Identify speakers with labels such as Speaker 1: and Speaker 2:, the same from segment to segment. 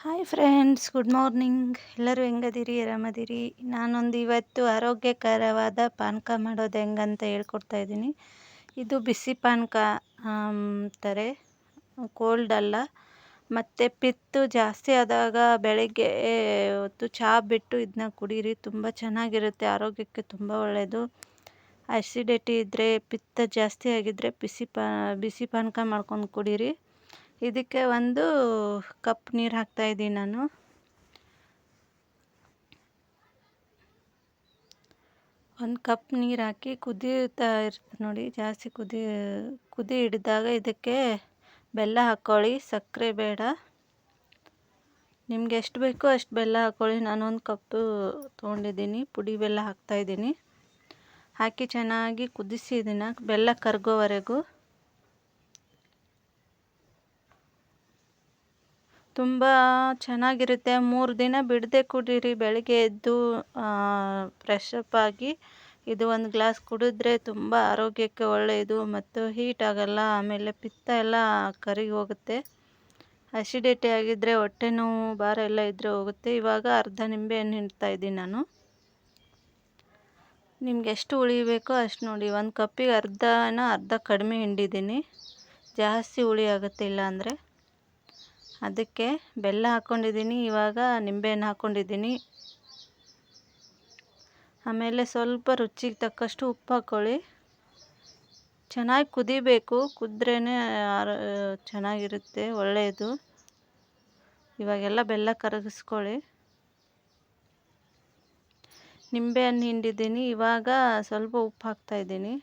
Speaker 1: Hi friends, good morning. ಎಲ್ಲರೂ ಹೆಂಗದಿರಿ? ಆರಾಮದಿರಿ? ನಾನೊಂದು ಇವತ್ತು ಆರೋಗ್ಯಕರವಾದ ಪಾನಕ ಮಾಡೋದು ಹೆಂಗಂತ ಹೇಳ್ಕೊಡ್ತಾ ಇದ್ದೀನಿ. ಇದು ಬಿಸಿ ಪಾನಕ ಅಂತಾರೆ, ಕೋಲ್ಡ್ ಅಲ್ಲ. ಮತ್ತು ಪಿತ್ತು ಜಾಸ್ತಿ ಆದಾಗ ಬೆಳಗ್ಗೆ ಹೊತ್ತು ಚಹಾ ಬಿಟ್ಟು ಇದನ್ನ ಕುಡೀರಿ, ತುಂಬ ಚೆನ್ನಾಗಿರುತ್ತೆ, ಆರೋಗ್ಯಕ್ಕೆ ತುಂಬ ಒಳ್ಳೆಯದು. ಆ್ಯಸಿಡಿಟಿ ಇದ್ದರೆ, ಪಿತ್ತ ಜಾಸ್ತಿ ಆಗಿದ್ದರೆ ಬಿಸಿ ಪಾನಕ ಮಾಡ್ಕೊಂಡು ಕುಡೀರಿ. ಇದಕ್ಕೆ 1 ಕಪ್ ನೀರು ಹಾಕ್ತಾಯಿದ್ದೀನಿ ನಾನು. ಒಂದು ಕಪ್ ನೀರು ಹಾಕಿ ಕುದೀತಾ ಇರ್ತದೆ ನೋಡಿ, ಜಾಸ್ತಿ ಕುದಿ ಹಿಡಿದಾಗ ಇದಕ್ಕೆ ಬೆಲ್ಲ ಹಾಕ್ಕೊಳ್ಳಿ, ಸಕ್ಕರೆ ಬೇಡ. ನಿಮ್ಗೆ ಎಷ್ಟು ಬೇಕೋ ಅಷ್ಟು ಬೆಲ್ಲ ಹಾಕ್ಕೊಳ್ಳಿ. ನಾನು 1 ಕಪ್ಪು ತೊಗೊಂಡಿದ್ದೀನಿ, ಪುಡಿ ಬೆಲ್ಲ ಹಾಕ್ತಾಯಿದ್ದೀನಿ. ಹಾಕಿ ಚೆನ್ನಾಗಿ ಕುದಿಸಿ ಇದನ್ನು ಬೆಲ್ಲ ಕರಗೋವರೆಗೂ. ತುಂಬ ಚೆನ್ನಾಗಿರುತ್ತೆ. 3 ದಿನ ಬಿಡದೆ ಕುಡೀರಿ. ಬೆಳಗ್ಗೆ ಎದ್ದು ಫ್ರೆಶ್ ಅಪ್ ಆಗಿ ಇದು 1 ಗ್ಲಾಸ್ ಕುಡಿದ್ರೆ ತುಂಬ ಆರೋಗ್ಯಕ್ಕೆ ಒಳ್ಳೆಯದು ಮತ್ತು ಹೀಟ್ ಆಗಲ್ಲ. ಆಮೇಲೆ ಪಿತ್ತ ಎಲ್ಲ ಕರಗಿ ಹೋಗುತ್ತೆ. ಅಸಿಡಿಟಿ ಆಗಿದ್ದರೆ, ಹೊಟ್ಟೆ ನೋವು, ಭಾರ ಎಲ್ಲ ಇದ್ದರೆ ಹೋಗುತ್ತೆ. ಇವಾಗ ಅರ್ಧ ನಿಂಬೆಹಣ್ಣು ಹಿಂಡ್ತಾಯಿದ್ದೀನಿ ನಾನು. ನಿಮ್ಗೆ ಎಷ್ಟು ಹುಳಿ ಬೇಕೋ ಅಷ್ಟು ನೋಡಿ. 1 ಕಪ್ಪಿಗೆ ಅರ್ಧ ಕಡಿಮೆ ಹಿಂಡಿದ್ದೀನಿ, ಜಾಸ್ತಿ ಹುಳಿ ಆಗುತ್ತೆ ಇಲ್ಲ ಅಂದರೆ. ಅದಕ್ಕೆ ಬೆಲ್ಲ ಹಾಕ್ಕೊಂಡಿದ್ದೀನಿ, ಇವಾಗ ನಿಂಬೆಹಣ್ಣು ಹಾಕ್ಕೊಂಡಿದ್ದೀನಿ. ಆಮೇಲೆ ಸ್ವಲ್ಪ ರುಚಿಗೆ ತಕ್ಕಷ್ಟು ಉಪ್ಪು ಹಾಕ್ಕೊಳ್ಳಿ. ಚೆನ್ನಾಗಿ ಕುದಿಬೇಕು, ಕುದ್ರೇ ಚೆನ್ನಾಗಿರುತ್ತೆ, ಒಳ್ಳೆಯದು. ಇವಾಗೆಲ್ಲ ಬೆಲ್ಲ ಕರಗಿಸ್ಕೊಳ್ಳಿ. ನಿಂಬೆಹಣ್ಣು ಹಿಂಡಿದ್ದೀನಿ, ಇವಾಗ ಸ್ವಲ್ಪ ಉಪ್ಪು ಹಾಕ್ತಾಯಿದ್ದೀನಿ.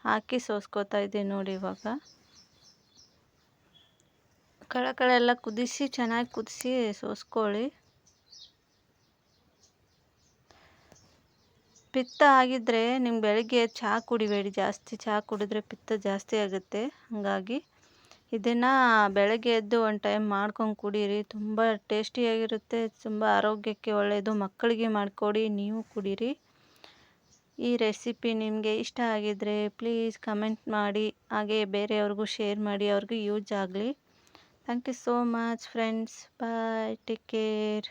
Speaker 1: ಹಾಕಿ ಸೋಸ್ಕೋತಾ ಇದ್ದೀನಿ ನೋಡಿ. ಇವಾಗ ಕಳೆ ಕುದಿಸಿ, ಚೆನ್ನಾಗಿ ಕುದಿಸಿ ಸೋಸ್ಕೊಳ್ಳಿ. ಪಿತ್ತ ಆಗಿದ್ದರೆ ನಿಮ್ಗೆ ಬೆಳಗ್ಗೆ ಚಹಾ ಕುಡಿಬೇಡಿ. ಜಾಸ್ತಿ ಚಹಾ ಕುಡಿದ್ರೆ ಪಿತ್ತ ಜಾಸ್ತಿ ಆಗುತ್ತೆ. ಹಾಗಾಗಿ ಇದನ್ನು ಬೆಳಗ್ಗೆ ಎದ್ದು 1 ಟೈಮ್ ಮಾಡ್ಕೊಂಡು ಕುಡೀರಿ. ತುಂಬ ಟೇಸ್ಟಿಯಾಗಿರುತ್ತೆ, ತುಂಬ ಆರೋಗ್ಯಕ್ಕೆ ಒಳ್ಳೆಯದು. ಮಕ್ಕಳಿಗೆ ಮಾಡಿಕೊಡಿ, ನೀವು ಕುಡೀರಿ. ಈ ರೆಸಿಪಿ ನಿಮಗೆ ಇಷ್ಟ ಆಗಿದ್ದರೆ ಪ್ಲೀಸ್ ಕಮೆಂಟ್ ಮಾಡಿ, ಹಾಗೆ ಬೇರೆಯವ್ರಿಗೂ ಶೇರ್ ಮಾಡಿ, ಅವ್ರಿಗೂ ಯೂಸ್ ಆಗಲಿ. Thank you so much friends. Bye, take care.